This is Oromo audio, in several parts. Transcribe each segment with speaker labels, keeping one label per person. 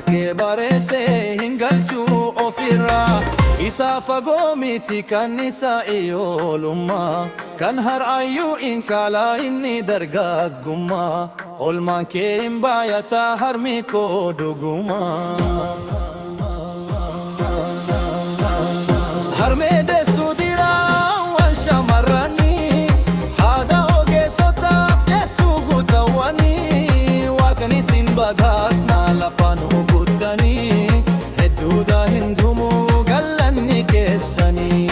Speaker 1: kee bareessee hin galchuu ofirraa. Isa fagoo miti kan isa ijoollummaa, kan har'aayyuu in kaalaa inni dargaggummaa. Oolmaan kee hin baay'ataa harmi koo dhugumaa. Harmee deessuu dhiiraa wal shamarranii, haadha ogeessotaaf deessuu guutawwanii. Waaqni isin badhaasna lafaan guuttanii, hedduudha hin dhumuu gallanni keessanii.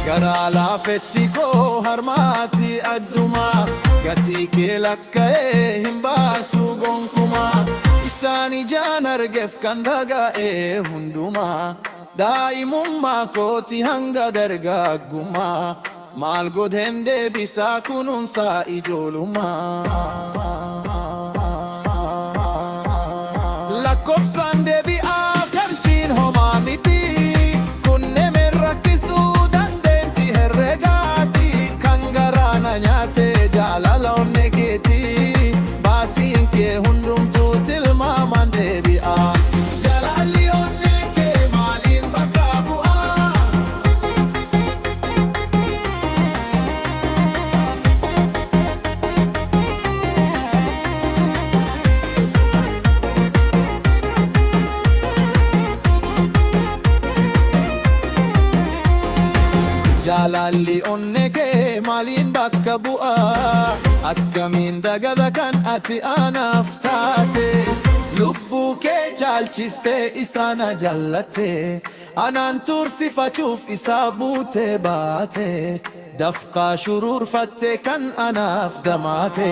Speaker 1: Garaa laafetti koo harmaati addumaa, gatii kee lakka'ee hin baasu gonkumaa. Isaan ijaan argeef kan dhaga'e hundumaa, daa'imummaa kooti hanga dargaggummaa. Maal godheen deebisaa kunuunsa ijoollummaa. Lakkoofsaan deebi'aa qarshiin homaa miti, kunnemen rakkisuu nyaate jaalala onnee keetii. Baasiin kee hundumtuu tilmaamaan deebi'a. Jaalalli onnee kee maaliin bakka bu'aa? Jaalalli onnee kee maaliin bakka bu'aa? Akkamiin dagada kan ati anaaf taate? Lubbuu kee caalchistee isa na jallatte, anaan tursifachuuf isa buutee baate. Dafqaa shuruurfatte kan anaaf damaate.